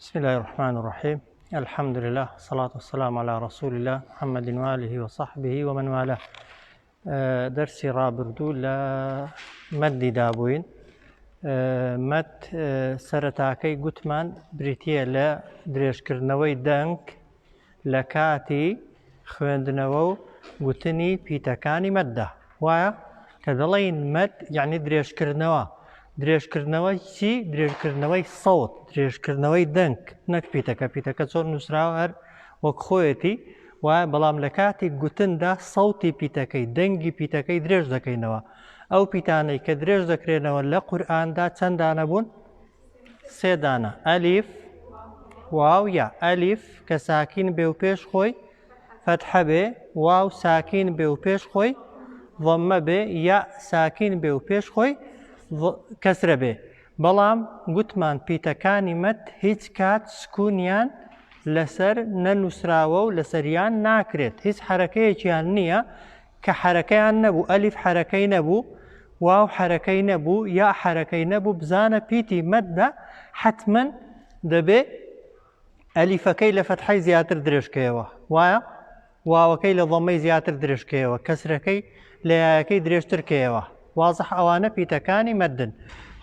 بسم الله الرحمن الرحيم. الحمد لله والصلاة والسلام على رسول الله محمد وآله وصحبه ومن والاه. درسي رابردو لا مد دابوين مد سرتاكي گوتمان بريتيا لا درێژکردنەوەی دەنگ لە کاتی خوێندنەوە و گوتنی پیتەکانی مەددا وایە کە دەڵێن مەد یعنی درێژکردنەوەی چی؟ درێژکردنەوەی سەوت، درێژکردنەوەی دەنگ، نەک پیتەکە چۆن نووسراوە هەر وەک خۆیەتی وایە، بەڵام لە کاتی گوتندا سەوتی پیتەکەی، دەنگی پیتەکەی درێژ دەکەینەوە. ئەو پیتانەی کە درێژ دەکرێنەوە لە قورئاندا چەند دانە بوون؟ 3 دانە. ئەلیف، واو یا ئەلیف کە ساکین بێ و پێش خۆی فەتحە بێ، واو ساکین بێ و پێش خۆی ضەممە بێ، یا ساکین بێ و پێش خۆی کەسرە بێ. بەڵام گوتمان پیتەکانی مەد هیچ کات سکوونیان لەسەر نەنووسراوە و لەسەریان ناکرێت، هیچ حرەکەیەکیان نییە کە حرەکەیان نەبوو، ئەلیف حرەکەی نەبوو، واو حرەکەی نەبوو، یا حرەکەی نەبوو، بزانە پیتی مەددا حتمەن دەبێ ئەلیفەکەی لە فەتحەی زیاتر درێژکەیەوە، وایە واوەکەی لە ضەممەی زیاتر درێژکەیەوە، کەسرەکەی لە یایەکەی درێژترکەیەوە. وازح ئەوانە پیتەکانی مەدن.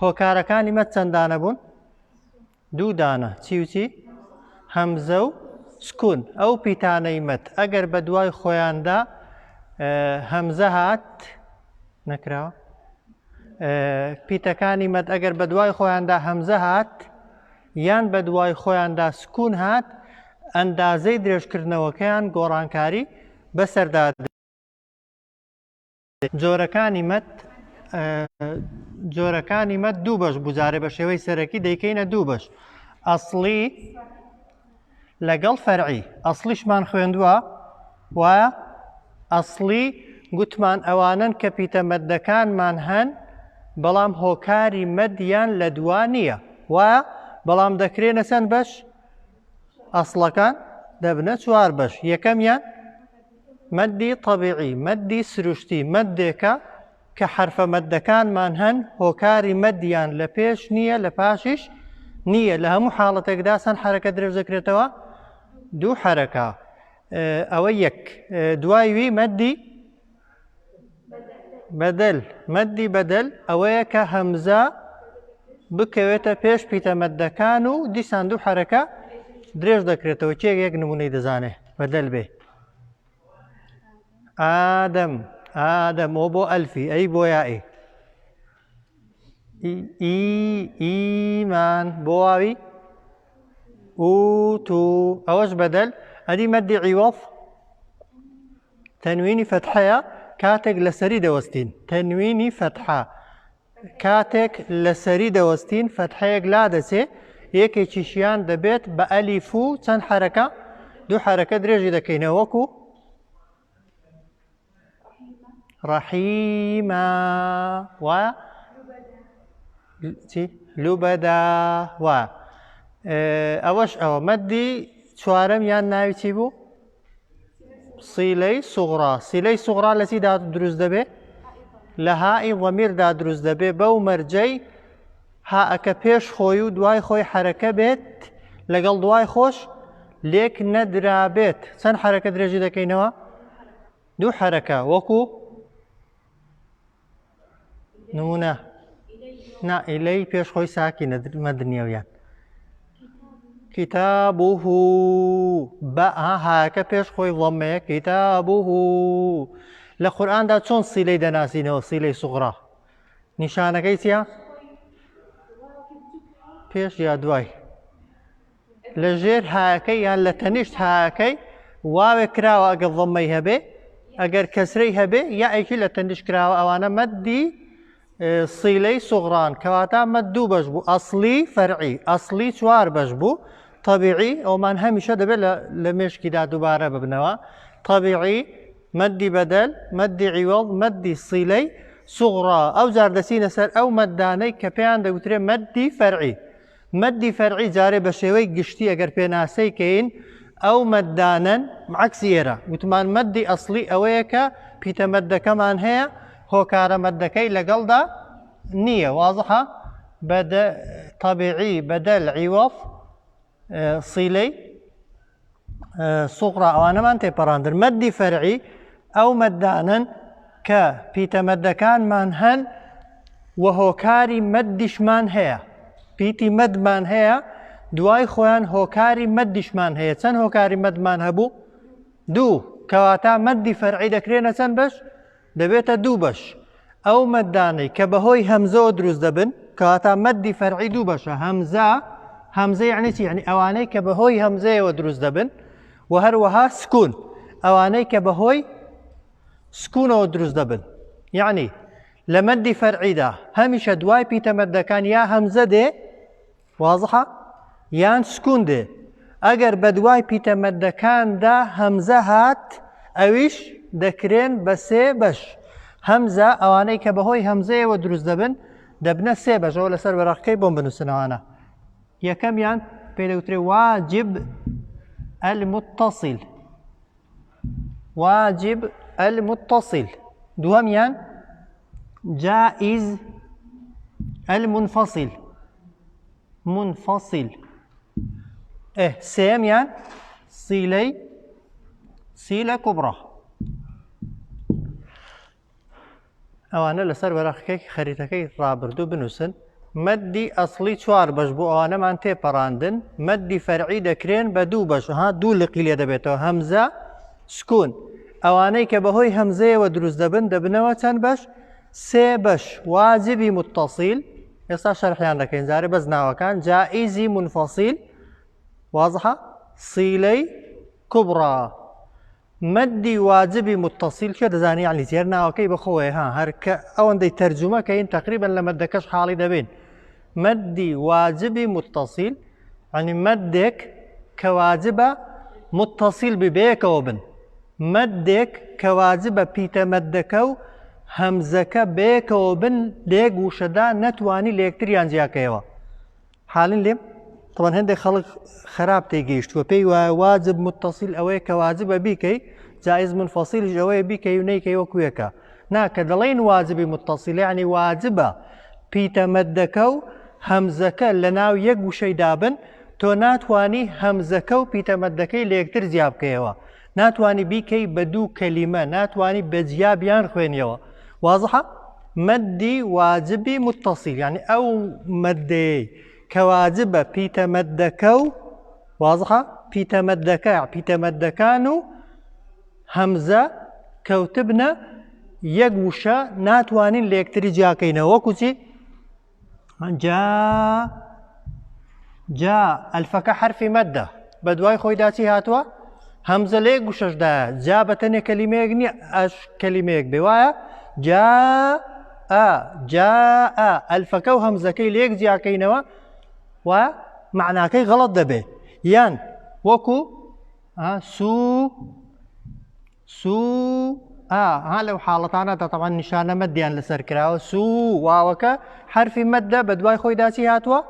هۆکارەکانی مەد چەند دانە بوون؟ 2 دانە. چی و چی؟ هەمزە و سکون. ئەو پیتانەی مەد ئەگەر بە دوای خۆیاندا هەمزە هات نەکراوە، پیتەکانی مەد ئەگەر بە دوای خۆیاندا هەمزە هات یان بە دوای خۆیاندا سکون هات، ئەندازەی درێژکردنەوەکەیان گۆڕانکاری بەسەردا. جۆرەکانی مەد 2 بەش بوو، جارێ بە شێوەی سەرەکی دەیکەینە 2 بەش، ئەسڵی لەگەڵ فەرعی. ئەسڵیشمان خوێندووە وایە، ئەسڵی گوتمان ئەوانن کە پیتە مەدەکانمان هەن بەڵام هۆکاری مەدیان لە دوا نییە، وایە بەڵام دەکرێنە چەند بەش؟ ئەسڵەکان دەبنە 4 بەش. یەکەمیان مەدی طەبیعی، مەدی سروشتی، مەدێکە کە حرفە مەدەکانمان هەن هۆکاری مەدیان لە پێش نییە لە پاشیش نییە، لە هەموو حاڵەتێکدا چەند حرەکە درێژ دەکرێتەوە؟ 2 حرەکە. ئەوە یەک. دوایوی مەدی بەدەل. مەدی بەدەل ئەوەیە کە هەمزە بکەوێتە پێش پیتە مەدەکان و دیسان 2 حرەکە درێژ دەکرێتەوە. چێک یەک نمونەی دەزانێ بەدەل بێ؟ ئادەم، ئادەم ئەو بۆ ئەلفی، ئەی بۆ یائی. ئیمان بۆ واوی، ئوتو ئەوەش بەدەل. ئەدی مەدی عیوەض تەنوینی فەتحەیە کاتێک لەسەری دەوەستین، تەنوینی فەتحە کاتێک لەسەری دەوەستین فەتحەیەک لا دەچێ، یەکێکیشیان دەبێت بە ئەلیف و چەند حرەکە؟ 2 حرەکە درێژی دەکەینەوە، وەکو ڕەحیمە وایە، چی؟ لوبەدا وایە. ئەوەش ئەوە. مەدی 4ەم یان ناوی چی بوو؟ سیلەی سوغڕا. سیلەی سوغڕا لە چیدا دروست دەبێ؟ لە هائی ضەمیردا دروست دەبێ، بەو مەرجەی هاەکە پێش خۆی و دوای خۆی حرەکە بێت، لەگەڵ دوای خۆش لێک نەدرابێت. چەند حرەکە درێژی دەکەینەوە؟ 2 حرەکە، وەکو نمونە نا ئیلەی پێش خۆی ساکینە مەدنیەویان. کتابوه بە هاەکە پێش خۆی ضەممەیە، کتابوه. لە قورئاندا چۆن سیلەی دەناسینەوە؟ سیلەی سوغڕا نیشانەکەی چییە؟ پێش یا دوای؟ لە ژێر هاەکەی یان لە تەنیشت هاەکەی واوێک کراوە ئەگەر ضەممەی هەبێ، ئەگەر کەسرەی هەبێ یا ئەیکی لە تەنیشت کراوە، ئەوانە مەدی سیلەی سوغڕان، کەواتە مەد 2 بەش بوو. ئەسڵی فەرعی، ئەسڵی 4 بەش بوو. طەبیعی ئەومان هەمیشە دەبێت لە مێشکیدا دووبارە ببنەوە. طەبیعی، مەدی بەدەل، مەدی عیوەض، مەدی سیلەی سوغڕا. ئەو جار دەچینە سەر ئەو مەدانەی کە پێیان دەوترێ مەدی فەرعی. مەدی فەرعی جارێ بە شێوەی گشتی ئەگەر پێناسەی کەین ئەو مەدانن عەکسی ئێرە. وتمان مەدی ئەسڵی ئەوەیە کە پیتە مەدەکەمان هەیە هۆکارە مەدەکەی لەگەڵدا نییە. وازحە؟ طەبیعی، بەدەل، عیوەض، سیلەی سوغڕا ئەوانەمان تێپەڕاندن. مەدی فەرعی ئەو مەددانن کە پیتەمەدەکانمان هەن و هۆکاری مەدیشمان هەیە. پیتی مەدمان هەیە دوای خۆیان هۆکاری مەدیشمان هەیە. چەند هۆکاری مەدمان هەبوو؟ دوو. کەواتە مەدی فەرعی دەکرێنە چەند بەش؟ دەبێتە دوو بەش. ئەو مەدانەی کە بەهۆی هەمزەوە دروست دەبن کەواتە مەدی فەرعی دوو بەشە. هەمزە یعنی چی؟ یعنی ئەوانەی کە بەهۆی هەمزەیەوە دروست دەبن و هەروەها سکون ئەوانەی کە بەهۆی سکونەوە دروست دەبن. یعنی لە مەدی فەرعیدا هەمیشە دوای پیتەمەدەکان یا هەمزە دێ وازحە یان سکون دێ. ئەگەر بە دوای پیتەمەدەکاندا هەمزە هات ئەویش دەکرێن بە سێ بەش. هەمزە ئەوانەی کە بەهۆی هەمزەیەوە دروست دەبن دەبنە سێ بەشەوە لەسەر بەرەقەکەی بۆم بنووسنەوانە. یەکەمیان پێ دەوترێ واجب المتصل. واجب المتصل. دووەمیان جائز المنفصل. منفصل. سێمیان سیلە کوبڕە. ئەوانە لەسەر بەرەقەکەی خەریتەکەی ڕابردوو بنووسن. مەدی ئەسڵی چوار بەش بوو ئەوانەمان تێپەڕاندن. مەدی فەرعی دەکرێن بە دوو بەش. دوو لقی لێ دەبێتەوە هەمزە سکون. ئەوانەی کە بەهۆی هەمزەیەوە دروست دەبن دەبنەوە چەند بەش؟ سێ بەش. واجبی متصیل ئێستا شەرحیان دەکەین جارێ بەس ناوەکان. جائیزی منفەسیل وازحە سیلەی کوبڕا. مەدی واجبی متصیل کێ دەزانی یعنی چی؟ هەر ناوەکەی بەخۆیە هەر کە ئەوەندەی تەرجومەکەین تەقریبەن لە مەدەکەش حاڵی دەبین. مەدی واجبی متصیل یعنی مەدێک کە واجبە متصیل ببێکەوە بن. مەدێک کە واجبە پیتەمەدەکە و هەمزەکە بێکەوە بن لێک وشەدا نەتوانی لە یەکتریان جیاکەیەوە. حاڵین لێم؟ طبعا هەندێک خەڵک خراپ تێگەیشتووە پێی وایە واجب متصیل ئەوەیە کە واجبە بیکەی، جائز منفەسیلیش ئەوەیە بیکەی و نەیکەی وەکو یەکە. ناکە دەڵێن واجبی متصیل یعنی واجبە پیتەمەدەکە و هەمزەکە لە ناو یەک وشەی دابن تۆ ناتوانی هەمزەکە و پیتەمەدەکەی لە یەکتر جیا بکەیەوە. ناتوانی بیکەی بە دوو کەلیمە، ناتوانی بە جیابیان خوێنیەوە. وازحە؟ مەدی واجبی متصیل یعنی ئەو مەدەیەی کە واجبە پیتەمەدەکە و وازحە پیتەمەدەکان و هەمزە کەوتبنە یەک وشە ناتوانین لە یەکتری جیاکەینەوە. وەکو چی؟ جا ئەلفەکە حرفی مەدە بە دوای خۆیدا چی هاتووە؟ هەمزە لە یەک وشەشدایە. جا بەتەنێ کەلیمەیەک نییە ئەش کەلیمەیەک بێ وایە جاء ئەلفەکە و هەمزەکەی لە یەک جیاکەینەوە و معناکەی غەڵەت دەبێ. یان وەکو لەو حاڵەتانەدا تەبعاً نیشانە مەدیان لەسەر کراوە. واوەکە حرفی مەدە بە دوای خۆیدا چی هاتووە؟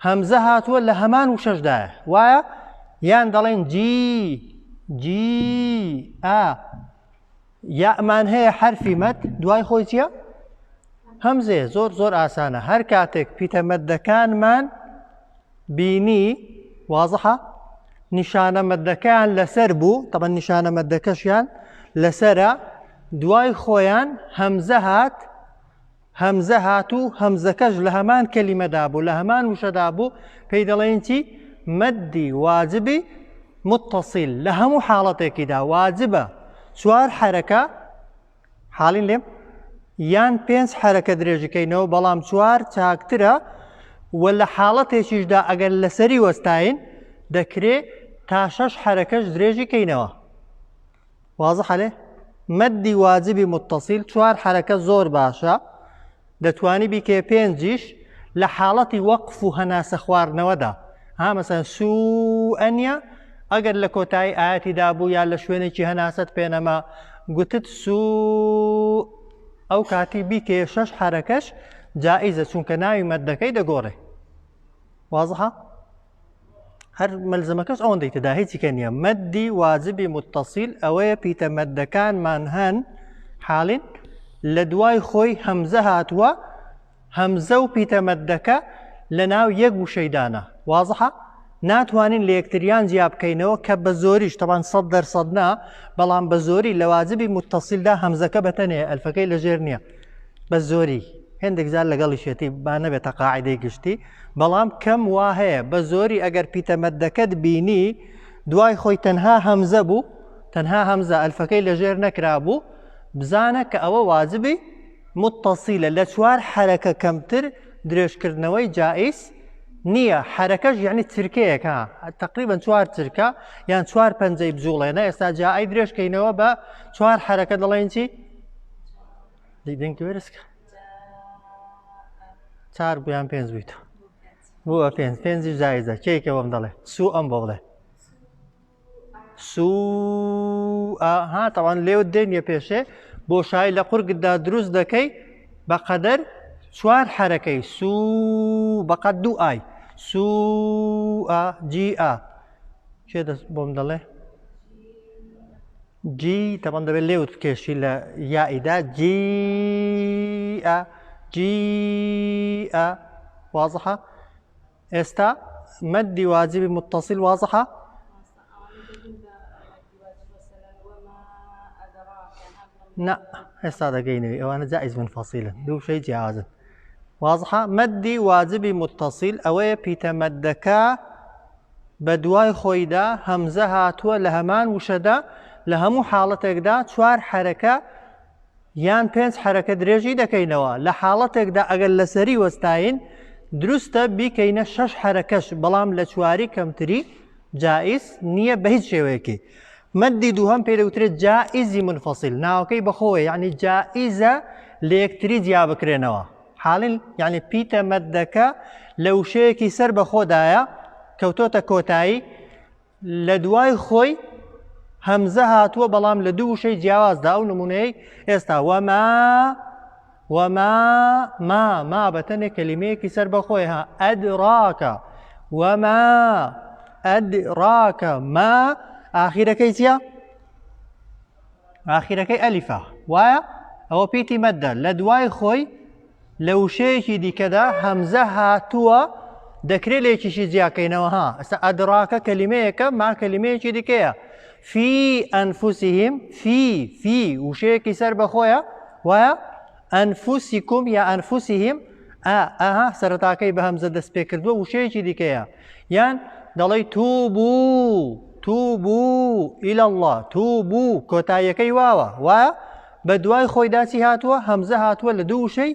هەمزە هاتووە لە هەمان وشەشدایە وایە. یان دەڵێن یامان هەیە حرفی مەد دوای خۆی چییە؟ هەمزەیە. زۆر ئاسانە. هەر کاتێک پیتەمەدەکانمان بینی وازحە نیشانە مەدەکەیان لەسەر بوو تەبەن نیشانە مەدەکەشیان لەسەرە دوای خۆیان هەمزە هات و هەمزەکەش لە هەمان کەلیمەدا بوو لە هەمان وشەدا بوو پێی دەڵێن چی؟ مەدی واجبی متصیل. لە هەموو حاڵەتێکیدا واجبە چوار حرەکە حاڵین لێم یان 5 حرەکە درێژەکەینەوە بەڵام چوار چاکترە و لە حاڵەتێکیشدا ئەگەر لەسەری وەستاین دەکرێت تا 6 حرەکەش درێژی کەینەوە. وازحە لێ؟ مەدی واجبی متصیل چوار حرەکە زۆر باشە دەتوانی بیکێ 5یش لە حاڵەتی وەقف و هەناسە خواردنەوەدا. مەسەن سوئەنیە ئەگەر لە کۆتایی ئاەتیدا بوو یا لە شوێنێکی هەناست پێنەما گوتت ئەو کاتی بیکێ 6 حرەکەش جائیزە چونکە ناوی مەدەکەی دەگۆڕێ. وازحە؟ هەر مەلزەمەکەش ئەوەندەی تدا هیچیکە نییە. مەدی واجبی متصیل ئەوەیە پیتەمەدەکانمان هەن حاڵین لە دوای خۆی هەمزە هاتووە هەمزە و پیتەمەدەکە لە ناو یەک وشەیدانە. وازحە؟ ناتوانین لە یەکتریان جیا بکەینەوە کە بە زۆریش تەوان 100% نا بەڵام بە زۆری لە واجبی متصیلدا هەمزەکە بەتەنێ ئەلفەکەی لەژێر نییە بە زۆری هێندێک زار لەگەڵی شێتی با نەبێتە قاعدەی گشتی بەڵام کەم وا هەیە بە زۆری ئەگەر پیتەمەدەکەت بینی دوای خۆی تەنها هەمزە بوو تەنها هەمزە ئەلفەکەی لەژێر نەکرا بوو بزانە کە ئەوە واجبی متصیلە لە 4 حرەکە کەمتر درێژکردنەوەی جائز نییە حرەکەش یعنی چرکەیەکە تقریبا 4 چرکە یان 4 پەنجەی بجوڵێنە ئێستا جائای درێژکەینەوە بە 4 حرەکە دەڵێن چی؟ دەنگی وەرزکە 4 بوویان 5 بوویت بووە 5 جایزە کێکەوەم دەڵێ سوو ئەم بۆ بڵێ سوء ها طبعا لێو دێنیە پێشێ بۆ شای لە قورگدا دروست دەکەی بەقەدەر 4 حرەکەی سوء بەقەد 2 ئای سوء جیئە کێ دەست بۆم دەڵێ جی طبعا دەبێت لێوت بکێشی لە یائیدا جیئە جیئە واضحە ئێستا مەدی واجبی متصل واضحە نا ئێستا دەگەینەوەی ئەوانە جائز منفەسیلن دوو شەی جیازن واضحە مەدی واجبی متصل ئەوەیە پیتەمەدەکە بە دوای خۆیدا هەمزە هاتووە لە هەمان وشەدا لە هەموو حاڵەتێکدا 4 حرەکە یان 5 حرەکە درێژی دەکەینەوە لە حاڵەتێکدا ئەگەر لەسەری وەستاین دروستە بیکەینە 6 حرەکەش بەڵام لە 4 کەمتری جائز نییە بە هیچ شێوەیەکی مەدی دووهەم پێ دەوترێت جائزی منفەسیل ناوەکەی بەخۆوە یعنی جائزە لە یەکتری جیا بکرێنەوە حاڵین یعنی پیتەمەدەکە لە وشەیەکی سەر بەخۆدایە کەوتۆتە کۆتایی لە دوای خۆی هەمزە هاتووە بەڵام لە دوو وشەی جیاوازدا ئەو نمونەیە ئێستا وما ما بەتەنێک کەلیمەیەکی سەر بەخۆی ها ئەدراکە وما ئەدراکە ما ئاخیرەکەی چییە؟ ئاخیرەکەی ئەلیفە وایە ئەوە پیتی مەدە لە دوای خۆی لە وشەیەکی دیکەدا هەمزە هاتووە دەکرێت لێکیشی جیاکەینەوە ها ئەستا ئەدراکە کەلیمەیەکە ما کەلیمەیەکی دیکەیە في ئەنفوسیهم في وشەیەکی سەر بەخۆیە وایە ئەنفوسیکم یا ئەنفوسیهم ئاها سەرەتاکەی بە هەمزە دەست پێ کردووە وشەیەکی دیکەیە یان دەڵێ توبوا إلى الله توبوا کۆتاییەکەی واوە وایە بە دوای خۆی داچی هاتووە هەمزە هاتووە لە دوو وشەی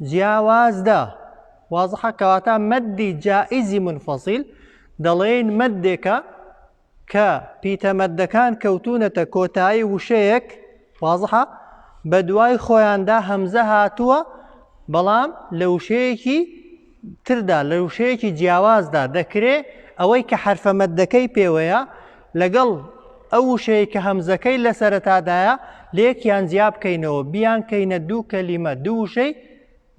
جیاوازدا واضحە کەواتە مەدی جائزی منفەسیل دەڵێن مەدێکە کە پیتەمەدەکان کەوتونەتە کۆتایی وشەیەک واضحە بە دوای خۆیاندا هەمزە هاتووە بەڵام لە وشەیەکی تردا لە وشەیەکی جیاوازدا دەکرێت ئەوەی کە حرفە مەدەکەی پێوەیە لەگەڵ ئەو وشەیە کە هەمزەکەی لە سەرەتادایە لێکیان جیا بکەینەوە بیان کەینە دوو کەلیمە دوو وشەی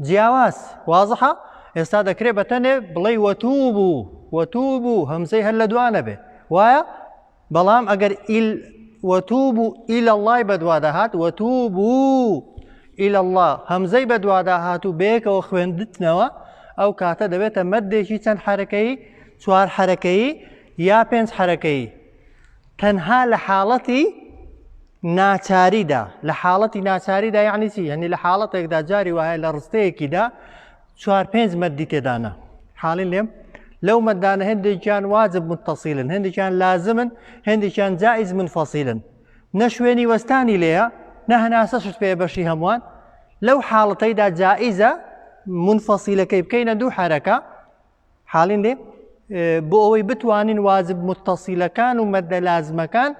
جیاواز واضحە ئێستا دەکرێت بەتەنێ بڵێ وەتوبوا هەمزەی هەر لە دوانە بێ وایە بەڵام ئەگەر وەتوبوا إلى الله بەدوادا هات وەتوبوا إلى الله هەمزەی بەدوادا هات و بەیەکەوە خوێندتنەوە ئەو کاتە دەبێتە مەدێکی چەند حرەکەی 4 حرەکەی یا 5 حرەکەی تەنها لە حاڵەتی ناچاریدا لە حاڵەتی ناچاریدا یعنی چی یعنی لە حاڵەتێکدا جاری وایە لە ڕستەیەکیدا 4-5 مەدی تێدانە حاڵین لێم لەو مەدانە هەندێکیان واجب متصیلن هەندێکیان لازمن هەندێکیان جائز منفەسیلن نە شوێنی وەستانی لێیە نە هەناسەشت پێ بەشی هەمووان لەو حاڵەتەیدا جائزە منفەسیلەکەی بکەینە دوو حرەکە حاڵین لێ بۆ ئەوەی بتوانین واجب متصیلەکان و مەدە لازمەکان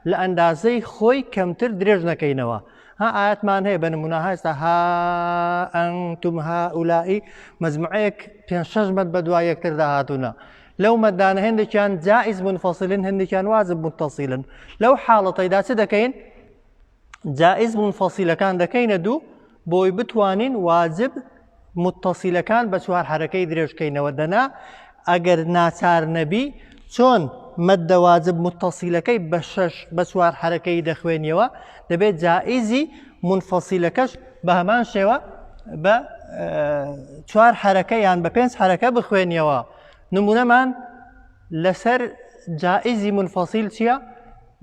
لە ئەندازەی خۆی کەمتر درێژ نەکەینەوە ها ئاەتمان هەیە بە نمونە هەستا ها ئەنتم هاولائی مەجموعەیەک 5-6 مەد بە دوای یەکتردا هاتوونە لەو مەدانە هەندێکیان جائز منفەسیلن هەندێکیان واجب متصیلن لەو حاڵەتەیدا چ دەکەین جائز منفەسیلەکان دەکەینە دوو بۆی بتوانین واجب متصیلەکان بە 4 حرەکەی درێژکەینەوە دەنا ئەگەر ناچار نەبی چۆن مەدە واجب متصیلەکەی بە 4 حرەکەی دەخوێنیەوە دەبێت جائزی منفەسیلەکەش بە هەمان شێوە بە 4 حرەکە یان بە 5 حرەکە بخوێنیەوە نمونەمان لەسەر جائزی منفەسیل چییە؟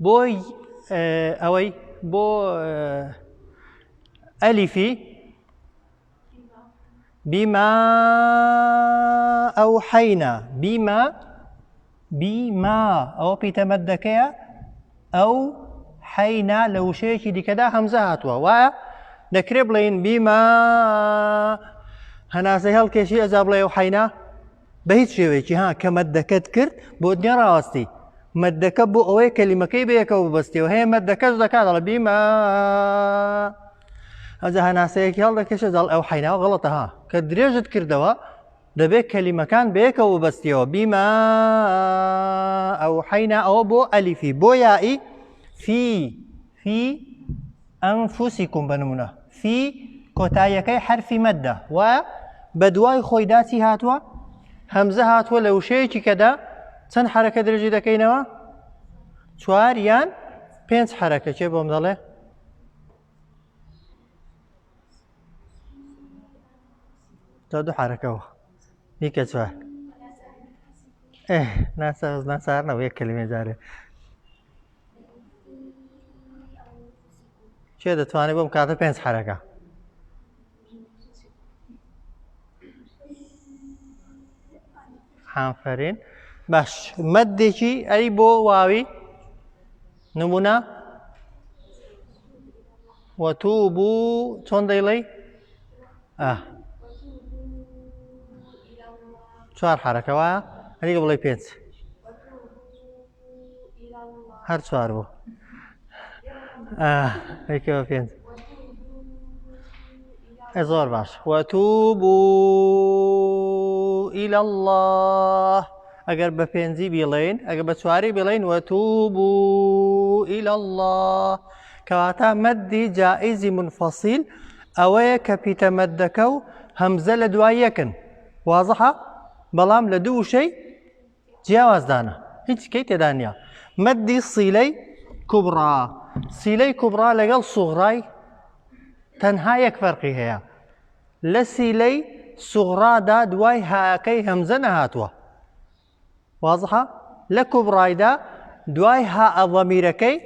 بۆی ئەوەی بۆ ئەلیفی بیما ئەوحەینا بیما ئەوە پیتە مەدەکەیە ئەو حەینا لە وشەیەکی دیکەدا هەمزە هاتووە وایە دەکرێ بڵێن بیما هەناسەی هەڵکێشی ئەجا بڵێ ئەو حەینا بە هیچ شێوەیەکی کە مەدەکەت کرد بۆ دنیا ڕاوەستی مەدەکە بۆ ئەوەی کەلیمەکەی بەیەکەوە ببەستیەوە هەیە مەدەکەش دەکات دەڵێ بیما ئەجا هەناسەیەکی هەڵدەکێشە دەڵ ئەو حەیناوە غەڵەتە کە درێژت کردەوە دەبێت کەلیمەکان بەیەکەوە ببەستیەوە بیما ئەو حەینا ئەوە بۆ ئەلیفی بۆ یائی فی ئەنفوسیکم بەنمونە فی کۆتاییەکەی حرفی مەدە وایە بە دوای خۆیدا چی هاتووە؟ هەمزە هاتووە لە وشەیەکی کەدا چەند حرەکە درێژی دەکەینەوە؟ 4 یان 5 حرەکە چێ بۆم دەڵێ؟ تا 2 حرەکەەوە دیکە 4 ناسارنەوە یەک کەلیمە جارێ چێ دەتوانێت بۆم کاتە 5 حرەکە حافرین باش مەدێکی ئەی بۆ واوی نمونە وەتوبوو چۆن دەیڵێی؟ 4 حرەکە وایە هەریکە بڵێ 5 هەر 4 بوو هەیکەوە 5 زۆر باش وەتوبوو إلى الله ئەگەر بە 5 بیڵێن ئەگەر بە 4 بیڵێن وەتوبوو إلى الله کەواتە مەدی جائزی منفەسیل ئەوەیە کە پیتە مەدەکە و هەمزە لە دوای یەکن وازەحە بەڵام لە دوو وشەی جیاوازدانە هیچ کەی تێدا نییە مەدی سیلەی کوبڕا سیلەی کوبڕا لەگەڵ سوغڕای تەنها یەک فەرقی هەیە لە سیلەی سوغڕادا دوای هاکەی هەمزە نەهاتووە وازەحە لە کوبڕایدا دوای ها ضەمیرەکەی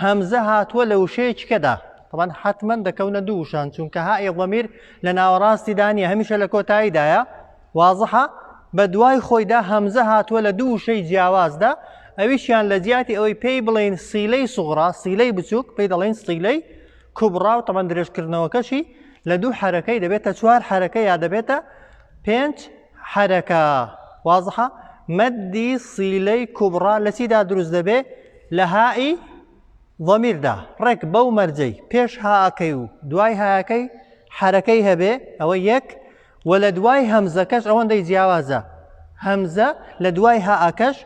هەمزە هاتووە لە وشەیەکی کەدا طبعا حتما دەکەونە دوو وشان چونکە های ضەمیر لە ناوەڕاستیدا نیە هەمیشە لە کۆتاییدایە وازەحە بە دوای خۆیدا هەمزە هاتووە لە دوو وشەی جیاوازدا ئەویشیان لە جیاتی ئەوەی پێی بڵێن سیلەی سوغڕا سیلەی بچووک پێی دەڵێن سیلەی کوبڕا و تەمەەن درێژکردنەوەکەشی لە دوو حرەکەی دەبێتە 4 حرەکە یا دەبێتە 5 حرەکە وازەحە مەدی سیلەی کوبڕا لە چیدا دروست دەبێ لە هائی ضەمیردا ڕێک بەو مەرجەی پێش هاکەی و دوای هاکەی حرەکەی هەبێ ئەوە یەک و لە دوای هەمزەکەش ئەوەندەی جیاوازە هەمزە لە دوای هاکەش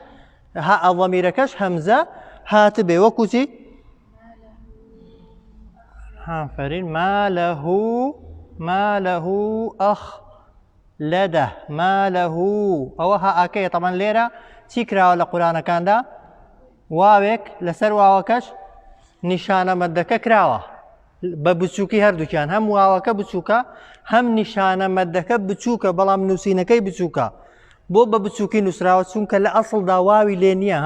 ها ضەمیرەکەش هەمزە هاتبێ وەکو چی؟ هافرین ما له ئەخ لەدە ما له ئەوە هاکەیە تەمەەن لێرە چی کراوە لە قورانەکاندا؟ واوێک لەسەر واوەکەش نیشانە مەدەکە کراوە بە بچووکی هەردووکیان هەم واوەکە بچووکە هەم نیشانە مەدەکە بچووکە بەڵام نووسینەکەی بچووکە بۆ بە بچووکی نووسراوە چونکە لە ئەسڵدا واوی لێ نییە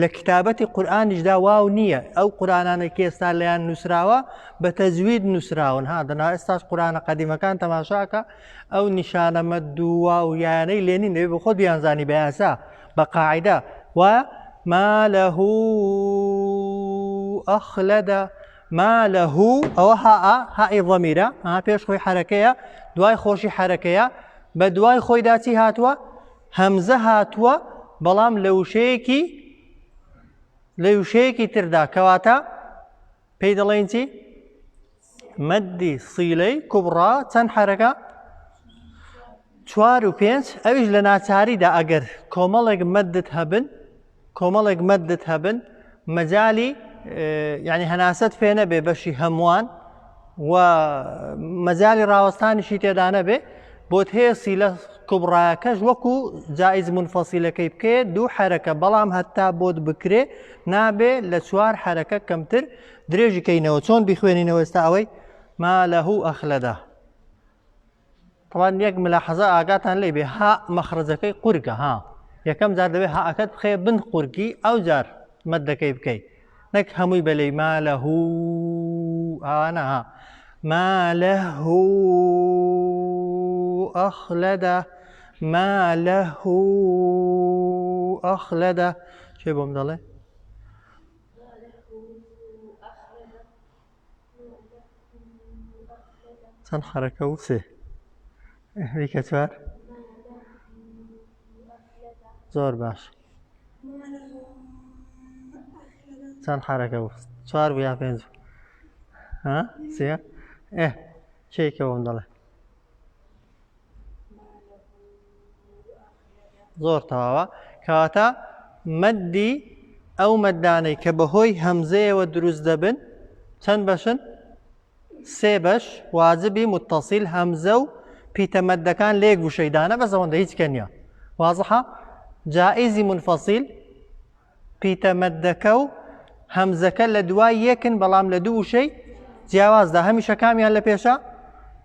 لە کتابەتی قورئانیشدا واو نییە ئەو قورئانانێک ئێستا لەیان نووسراوە بە تەجوید نووسراون دەنا ئێستاش قورئانە قەدیمەکان تەماشاکە ئەو نیشانە مەد و واویانەی لێ نین دەبێت بە خۆت بیانزانی بە یاسا بە قاعیدە وایە ما له ئەخلەدە ما له ئەوە هائی ضەمیرە پێش خۆی حرەکەیە دوای خۆشی حرەکەیە بە دوای خۆیدا چی هاتووە؟ هەمزە هاتووە بەڵام لە وشەیەکی تردا کەواتە پێی دەڵێن چی؟ مەدی سیلەی کوبڕا چەند حرەکە؟ 4 و 5 ئەویش لە ناچاریدا ئەگەر کۆمەڵێک مەدت هەبن مەجالی یعنی هەناست پێ نەبێ بەشی هەمووان و مەجالی ڕاوەستانیشی تێدا نەبێ بۆت هەیە سیلە کوبڕایەکەش وەکو جائز منفەسیلەکەی بکەیت 2 حرەکە بەڵام هەتا بۆت بکرێ نابێ لە 4 حرەکە کەمتر درێژی کەینەوە چۆن بیخوێنینەوە ئێستا ئەوەی ما له ئەخلەدە طبعا یەک ملاحەزە ئاگاتان لێ بێ ها مەخرەجەکەی قورگە یەکەم جار دەبێت هاەکەت بخێ بن قورگی ئەو جار مەدەکەی بکەیت نەک هەمووی بەلەی ما لەه ئەوانە ها ما لەه ئەخلەدە ما لەه ئەخلەدە چێ بۆم دەڵێ چەند حەرەکە و سێ بیکە چوار زۆر باش چەند حەرەکە و چوار بوو یا پێنج ها سێ چێکە بۆم دەڵێ زۆر تەواوە کەواتە مەدی ئەو مەدانەی کە بەهۆی هەمزەیەوە دروست دەبن چەند بەشن سێ بەش واجبی متصیل هەمزە و پیتەمەدەکان لێک وشەیدانە بەس ئەوەندە هیچ کە نییە واضحە جائزی منفەسیل پیتەمەدەکە و هەمزەکە لە دوای یەکن بەڵام لە دوو وشەی جیاوازدا هەمیشە کامیان لە پێشە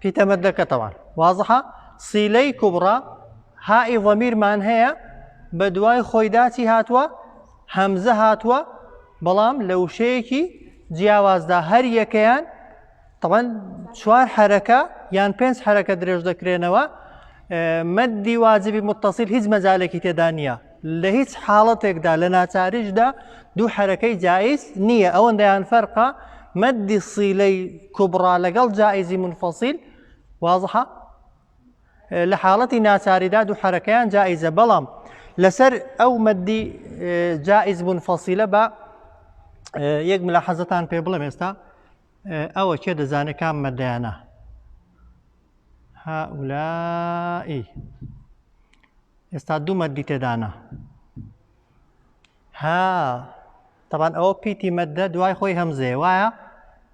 پیتەمەدەکە تەواان واضحە سیلەی کوبڕا هائی ضەمیرمان هەیە بە دوای خۆیدا چی هاتووە هەمزە هاتووە بەڵام لە وشەیەکی جیاوازدا هەر یەکەیان طبعا چوار حرەکە یان پێنج حرەکە درێژ دەکرێنەوە مەدی واجبی متصیل هیچ مەجالێکی تێدا نییە لە هیچ حاڵەتێکدا لە ناچاریشدا دوو حرەکەی جائز نییە ئەوەندەیان فەرقە مەدی سیلەی کوبڕا لەگەڵ جائزی منفەسیل واضحە لە حاڵەتی ناچاریدا دوو حرەکەیان جائزە بەڵام لەسەر ئەو مەدی جائز منفەسیلە بە یەک ملاحەزەتان پێ بڵێم ئێستا ئەوە چێ دەزانێت کام مەدەیانە هاولائی ئێستا دوو مەدی تێدانە ها طبعا ئەوە پیتی مەدە دوای خۆی هەمزەیە وایە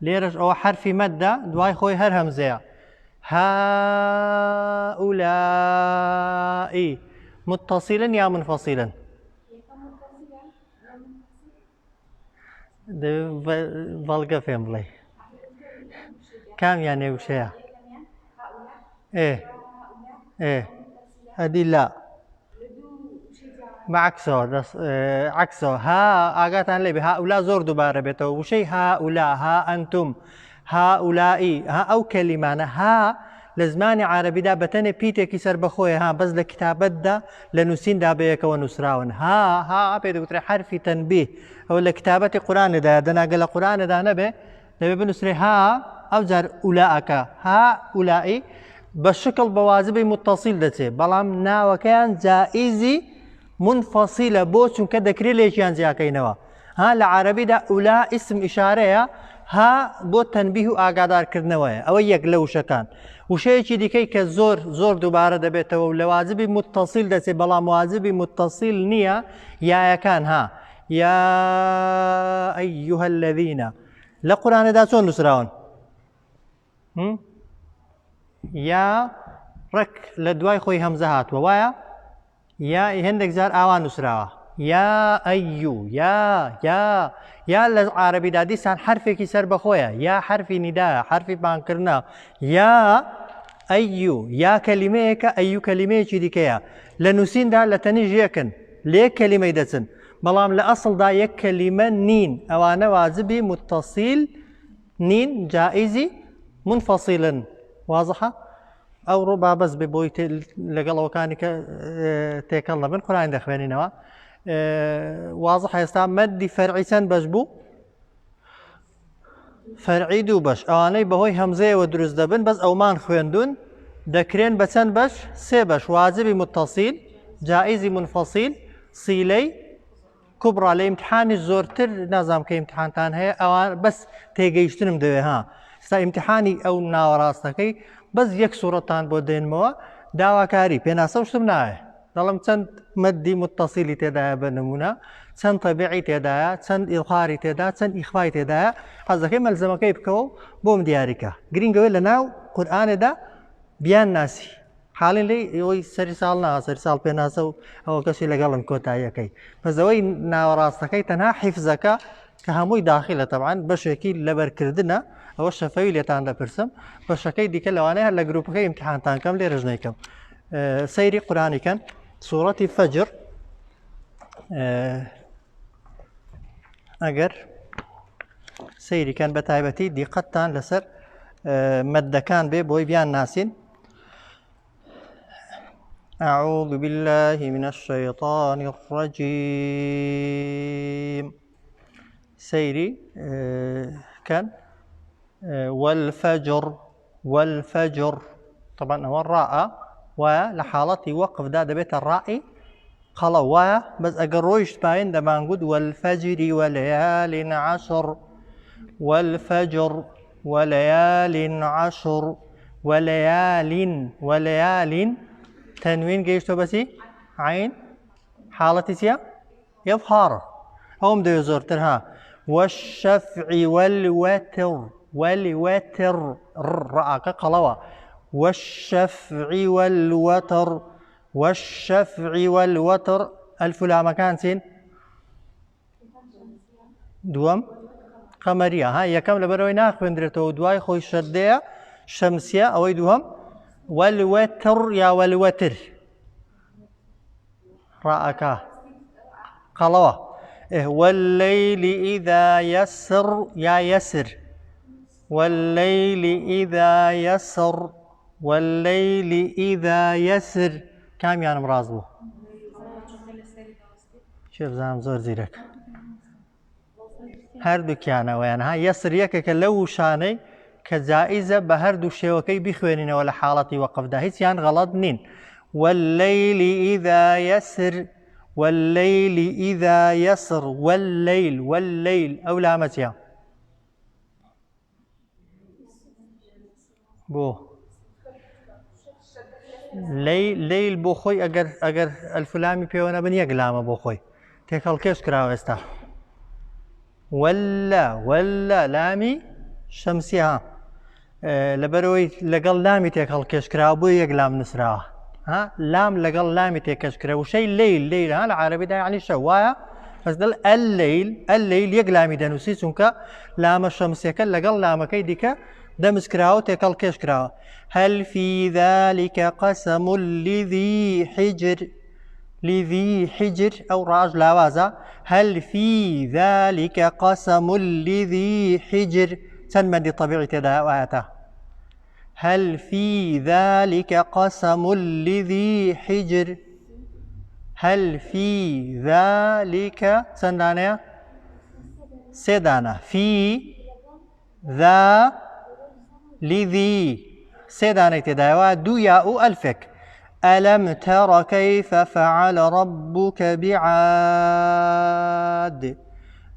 لێرەش ئەوە حرفی مەدە دوای خۆی هەر هەمزەیە هاولائی متصیلن یا منفەسیلن بەڵگە پێم بڵێ کامیان نێوشەیە ئەدی لا عکسەوە ها ئاگاتان لێبێ هاولا زۆر دووبارە بێتەوە وشەی هاولا ها ئەنتم هاولائی ها ئەو کەلیمانە ها لە زمانی عارەبیدا بەتەنێ پیتێکی سەر بەخۆیە ها بەس لە کتابەتدا لە نووسیندا بەیەکەوە نووسراون ها پێ دەگوترێ حرفی تەنبیه ئەو لە کتابەتی قورآندا دەناگە لە قورآندا نەبێ دەبێ بنووسرێ ها ئەو جار ئولاەکە ها ئولائی بە شکل بە واجبی متصیل دەچێت بەڵام ناوەکەیان جائزی منفەسیلە بۆ چونکە دەکرێت لێکیان جیاکەینەوە ها لە عارەبیدا ئولا ئیسم ئیشارەیە ها بۆ تەنبیه و ئاگادارکردنەوەیە ئەوە یەک لە وشەکان وشەیەکی دیکەی کە زۆر دووبارە دەبێتەوە و لە واجبی متصیل دەچێت بەڵام واجبی متصیل نییە یایەکان ها یا ئەیها الذین لە قورآندا چۆن نووسراون یا ڕێک لە دوای خۆی هەمزە هاتووە وایە یا هەندێک جار ئاوا نووسراوە یا ئەیو یا لە عارەبیدا دیسان حرفێکی سەر بەخۆیە یا حرفی نیدایە حرفی بانکردنە یا ئەیو یا کەلیمەیەکە ئەیو کەلیمەیەکی دیکەیە لە نووسیندا لە تەنیژ یەکن لێک کەلیمەی دەچن بەڵام لە ئەسڵدا یەک کەلیمە نین ئەوانە واجبی متصیل نین جائزی منفەسیلن واضحە ئەو ڕۆ بابەست بێ بۆی لەگەڵەوەکانی کە تێکەڵ نەبن قورئان دەخوێنینەوە واضح ئێستا مەدی فەرعی چەند بەش بوو فەرعی دوو بەش ئەوانەی بەهۆی هەمزەیەوە دروست دەبن بەس ئەومان خوێندون دەکرێن بە چەند بەش سێ بەش واجبی متصیل جائزی منفەسیل سیلەی کوبڕا لە ئیمتحانی زۆرتر نازام کە ئیمتحانتان هەیە ئەوان بەس تێگەیشتنم دەوێ ها ئێستا ئیمتحانی ئەو ناوەڕاستەکەی بەس یەک سوورەتان بۆ دێنمەوە داواکاری پێناسە شتم نایە دەڵم چەند مەدی متصیلی تێدایە بە نمونە چەند تەبیعی تێدایە چەند ئیڵخاری تێدا چەند ئیخفای تێدایە حەز دەکەی مەلزەمەکەی بکەوە بۆم دیاریکە گرنگەوەی لە ناو قورئانێدا بیان ناسی حاڵین لێ ئەوەی سەری ساڵ نا سەری ساڵ پێناسە و ئەوە کەسی لەگەڵم کۆتاییەکەی پەزەوەی ناوەڕاستەکەی تەنها حیفزەکە کە هەمووی داخلە تەبعاً بەشێکی لەبەرکردنە ئەوە شەفەوی لێتان دەپرسم بەشەکەی دیکە لەوانەیە هەر لە گروپەکەی ئیمتحانتان کەم لێرەش نەیکەم سەیری قورئانی کەن سوورەتی فەجر ئەگەر سەیریکەن بە تایبەتی دیقەتتان لەسەر مەدەکان بێ بۆی بیان ناسین. أعوذ بالله من الشيطان الرجيم. سيري كان والفجر والفجر طبعا هو الراء ولحالة وقف دا دبيت الراء قالوا بس أجر رويش باين دا نقول والفجر وليال عشر والفجر وليال عشر وليال تنوين جيشتو بسي عين حالة سيا يظهر هم دو زورترها والشفع والوتر والوتر رأك قلوة والشفع والوتر والشفع والوتر الفلا مكان سين دوام قمرية ها يكم لبروي ناخذ درتو دواي خوي شدية شمسية أو يدوهم والوتر يا والوتر رأك قلوة والليل إذا يسر يا يسر والليل إذا يسر والليل إذا يسر كم يعني مرازبو شوف زام زور زيرك هردو كيانا ويانا يسر يكك لو شاني كجائزة بهردو شيوكي بخوينين ولا حالتي وقف ده هيتيان غلط نين والليل إذا يسر والليل إذا يسر والليل والليل أو لامتيا بو ليل بو خوي اگر الفلامي بيونا بن يقلامه بو خوي تيكال كيش كراو استا ولا لامي شمسيها لبروي لقل لامي تيكال كيش كراو بو يقلام نسراه ها لام لقل لامي تيكش كراو وشي ليل ها العربي ده يعني شوايه بس دل الليل يقلامي دنوسي سنك لام الشمسيه كل لقل لام كيدك دمس كراو تيكال كيش كراو هل في ذلك قسم لذي حجر أو راج لاوازا هل في ذلك قسم لذي حجر تنمدي طبيعي تداواته هل في ذلك قسم لذي حجر هل في ذلك سندانيا سيدانا في ذا لذي سيدانا تداوا دو ياء ألفك ألم تر كيف فعل ربك بعاد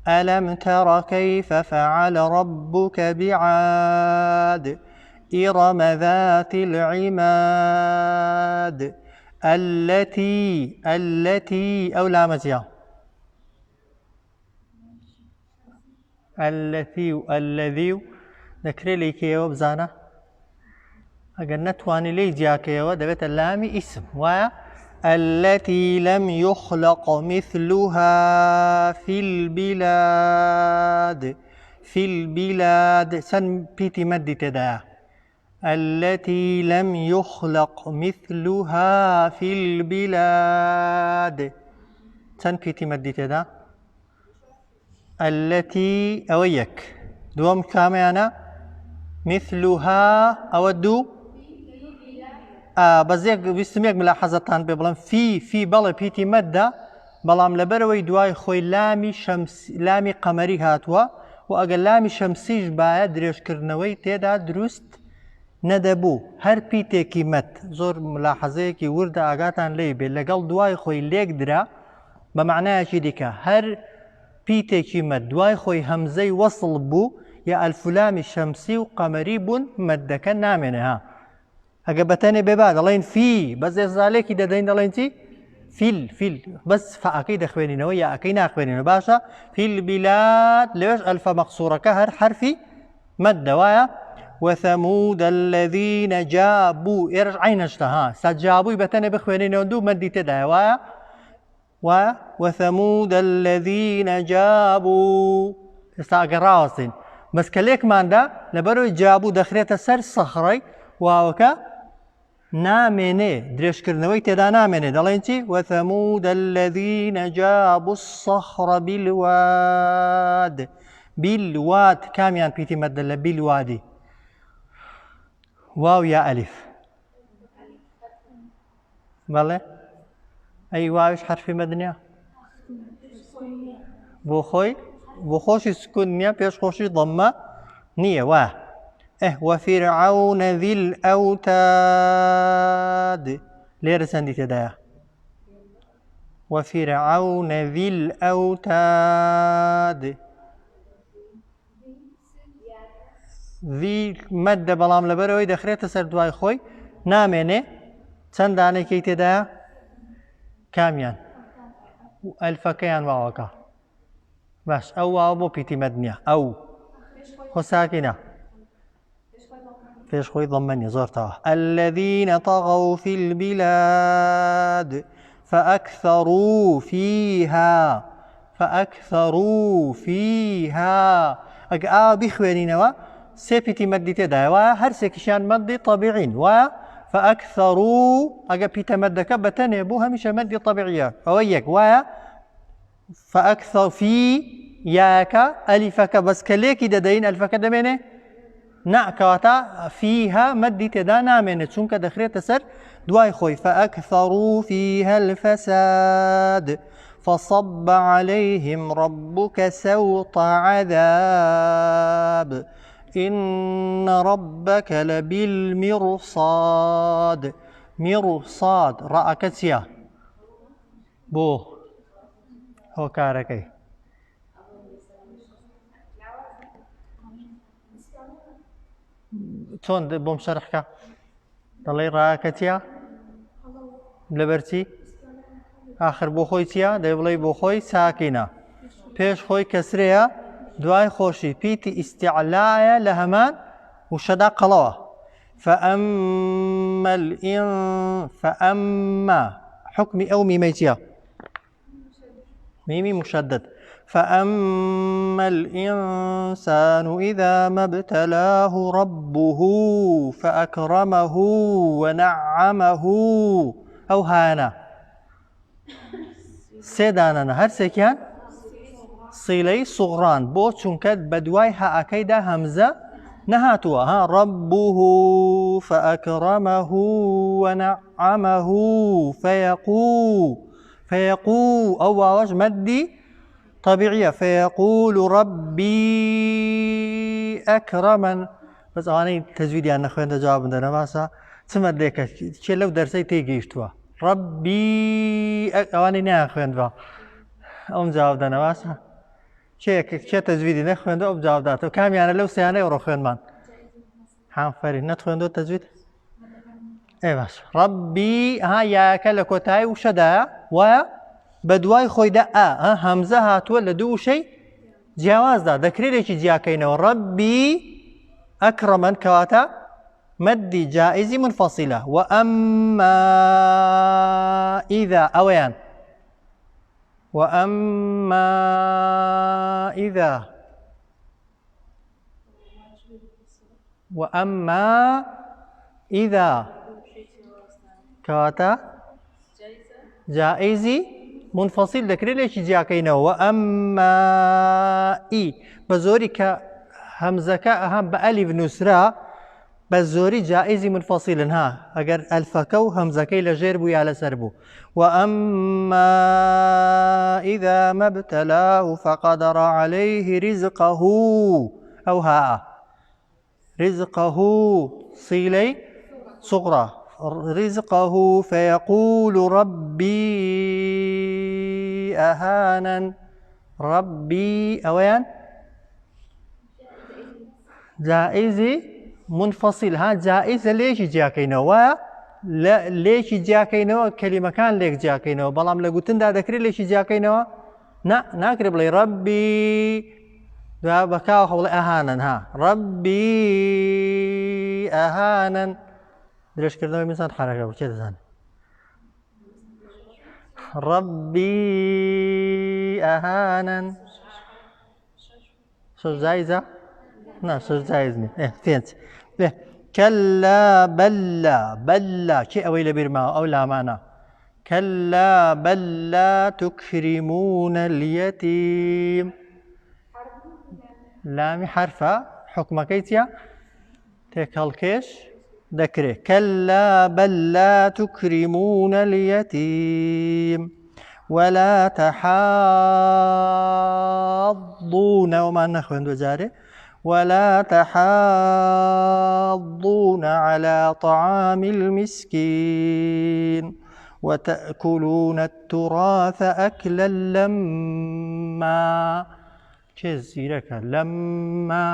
ألم تر كيف فعل ربك بعاد إرم ذات العماد التي أو لامتها الذي ذكري لي كيو بزانا أجل نتواني لي جاكيو دبت اللامي اسم ويا التي لم يخلق مثلها في البلاد سن بيتي مدي تدا التي لم يخلق مثلها في البلاد سن بيتي مدي تدا التي أويك دوم كاميانا مثلها أودو بەزێک ویستمێک ملاحەزەتان پێ بڵم في بەڵێ پیتی مەددا بەڵام لەبەرەوەی دوای خۆی لامی قەمەری هاتووە و ئەگەر لامی شەمسیش باە درێژکردنەوەی تێدا دروست نەدەبوو هەر پیتێکی مەد زۆر ملاحەزەیەکی وردە ئاگاتان لێ بێت لەگەڵ دوای خۆی لێک درا بە معنایەکی دیکە هەر پیتێکی مەد دوای خۆی هەمزەی وەسڵ بوو یا ئەلفلامی شەمسی و قەمەری بوون مەدەکە نامێنێ ها ئەگە بەتەنێ بێبا دەڵێن في بەس ێزالێکی دەدەین دەڵێن چی فیل بەس فەعەکەی دەخوێنینەوە یا ئەکەی ناخوێنینەوە باشە في البلاد لێش ئەلفە مەقسوورەکە هەر حرفی مەدە وایە وثمود الذين جابوا إرج عينشتها سجابوا بتني بخوينين ودو مدي تداوا وثمود الذين جابوا استاقراسين بس كليك ماندا لبرو جابوا دخريت سر صخري واوكا نامێنێ درێژکردنەوەی تێدا نامێنێ دەڵێن چی وثمود الذين جابوا الصخر بالواد بالواد کامیان پیتی مەدە لە بالوادی واو یا ئەلیف بەڵێ ئەی واویش حرفی مەدنیە بۆ خۆی بۆ خۆشی سکون نییە پێش خۆشی ضەممە نییە وایە وفرعون ذي الأوتاد لێرە چەندی تێدایە وفرعون ذي الأوتاد ذي مەدە بەڵام لەبەرەوەی دەخرێتە سەر دوای خۆی نامێنێ چەند دانێکی تێدایە کامیان ئەلفەکەیان واوەکە باش ئەو واوە بۆ پیتی مەد نییە ئەو خۆ ساکینە فيش خوي ضمني زورتها الذين طغوا في البلاد فأكثروا فيها بخوانينوا سيبتي مدتي دايوا هر سيكشان مدي طبيعين فأكثروا بيتا مدك بتني بوها مش مدي طبيعية فويك فأكثر في ياك ألفك بس كليكي ددين ألفك دمينه نعكاتا فيها مدي تدا نامنه چونك دخريت سر دواي خوي فأكثروا فيها الفساد فصب عليهم ربك سوط عذاب إن ربك لبالمرصاد مرصاد رأكتيا بو هو كاركي چۆن بۆم شەرحکە دەڵێ ڕاکەتیا لەبەرچی ئاخر بۆ خۆی چییە دەی بڵێ بۆ خۆی ساکینە پێش خۆی کەسرەیە دوای خۆشی پیتی ئیستیعلایە لە هەمان وشەدا قەڵەوە فأما حکمی ئەو میمەی چییە میمی مشدد فأما الإنسان إذا ما ابتلاه ربه فأكرمه ونعمه أو هانا سيدانا هر سيكيان صيلي صغران بو چونك بدواي ها أكيدا همزة نهاتوا ربه فأكرمه ونعمه فيقول أو واج مدي طبيعية فيقول ربي أكرمن بس أنا تزويدي أنا خوين جواب عندنا باسا ثم ديك شيء لو درسي تيجيشتوا ربي أنا نه خوين با أم جواب عندنا باسا شيء تزويدي نه خوين دو أم جواب داتو كم يعني لو سيانة يروح خوين من هم فري نتخوين دو تزويد إيه باش ربي يا كلكوتاي وشدا و بدواي خوي دا همزه هاتووە لە دوو شەی جیاوازدا دەکرێتێکی جیاکەینەوە ربي أكرمن كواتا مدي جائزي منفصلة وأما إذا أويان وأما إذا كواتا جائزي منفصل دەکرێت جیاکەینەوە وأما بەزۆری کە هەمزەکە ئەهەم بە ئەلیف نووسرا بە زۆری جائزی منفصلن ئەگەر ئەلفەکە و هەمزەکەی لە ژێر بوو یا لەسەر بوو وأما إذا ما ابتلاه فقدر عليه رزقه أو رزقه صيلي صغرى رزقه فيقول ربي أهانن ربي أوين جائزي منفصل جائزة ليش جاكينوا ليش جاكينوا كلمة كان ليك جاكينوا بلام لقوتن دا ذكري ليش جاكينوا ناكرب لي ربي دا بكاو حول أهانن ربي أهانن درش كردن مثلا حركة وكذا زان ربي أهانن شو جايزة؟ لا شو جايزني فهمت كلا بل لا بل لا شيء أويل بيرما أو لا معنى كلا بل لا تكرمون اليتيم لامي حرفة حكم كيتيا تيكال كيش ذكره كلا بل لا تكرمون اليتيم ولا تحاضون وما نخوين دوزاري ولا تحاضون على طعام المسكين وتأكلون التراث أكلا لما چێزیرەکە لما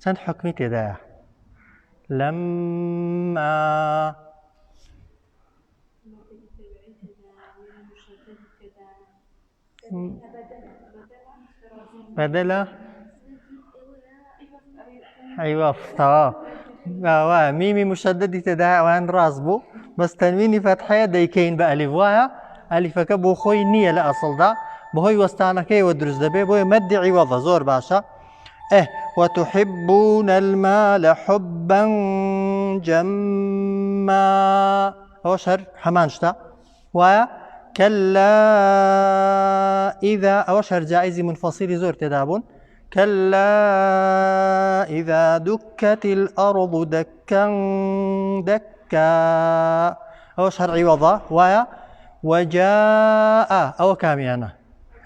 چەند حکمی تێدایە لما بەدەلە عیوەف تەواو میمی مشەددی تێدایە ئەوان ڕاست بوو بەس تەنوینی فەتحەیە دەیکەین بە ئەلیف وایە ئەلیفەکە بۆ خۆی نییە لە ئەسڵدا بەهۆی وەستانەکەیەوە دروست دەبێ بۆیە مەدی عیوەضە زۆر باشە وتحبون المال حبا جما ئەوەش هەر هەمان شتە وایە كلا إذا ئەوەش هەر جائزی منفەسیلی زۆر تێدا بوون كلا إذا دكت الأرض دكا دكا ئەوەش هەر عیوەضە وایە وجاء ئەوە کامیانە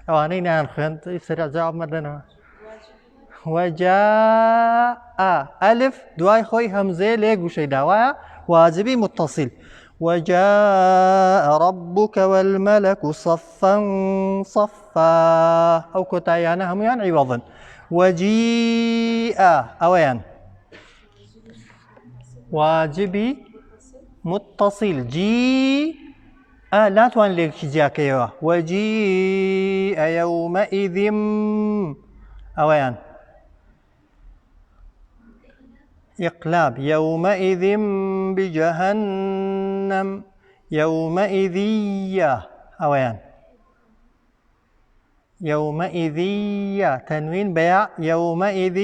ئەوانەی نان خوێند سەریا جواب مەدەنەوە وجاء ألف دوای خۆی هەمزەیە لێ گوشەی داوایە واجبی متصل وجاء ربك والملك صفا صفا أو كتایانە هەمویان عیوەضن وجيء ئەوەیان واجبی متصل ناتوان لێکی جیاکەیەوە وجيء يومئذ ئەوەیان إقلاب يومئذ بجهنم يومئذية أويان يومئذية تنوين بيع يومئذ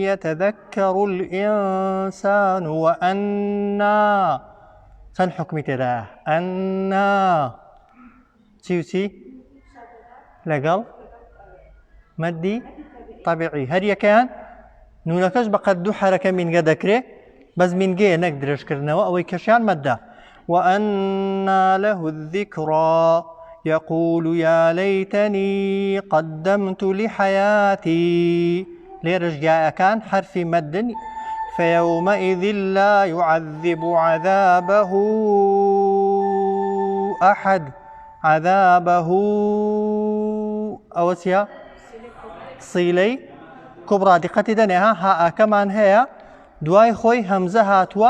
يتذكر الإنسان وأنا سن حكمي تدا أنا تيوتي لقل مدي طبيعي هل كان نونەکەش بەقەت دوو حرەکە مینگە دەکرێت بەس مینگەیە نەک درێژکردنەوە ئەوەی کەشیان مەددا وأنى له الذكرى يقول يا ليتني قدمت لحياتي ليرش جاءكان حرف مد فيومئذ لا يعذب عذابه أحد عذابه أوسيا صيلي كبرى دقتي دنيها ها كمان هي دواي خوي همزة هاتوا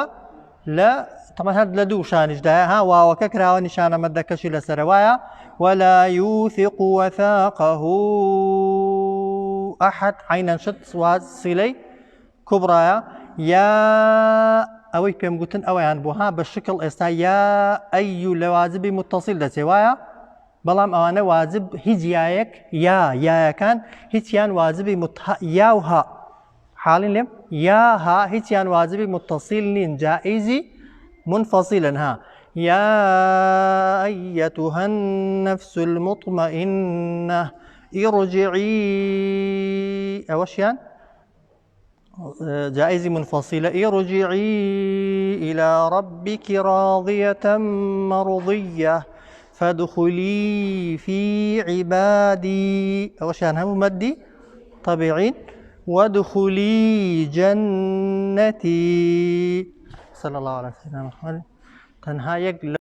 لا طبعا هاد لدو شانش ده ها واو ككرا ونشانه مدكش لسروايا ولا يوثق وثاقه أحد عينا شت صيلي كبرى يا أوي بيم قلتن أوي بوها بالشكل إستا يا أي لوازب متصل ده سوايا بلام أنا واجب هجياك يا كان هجيان واجب يا وها حالين لم يا ها هجيان واجب متصل جائزي منفصلا ها يا أيتها النفس المطمئنة ارجعي أوشيان جائزي منفصلة ارجعي إلى ربك راضية مرضية فادخلي في عبادي أوشان هم مدي طبيعين وادخلي جنتي صلى الله عليه وسلم تنهايك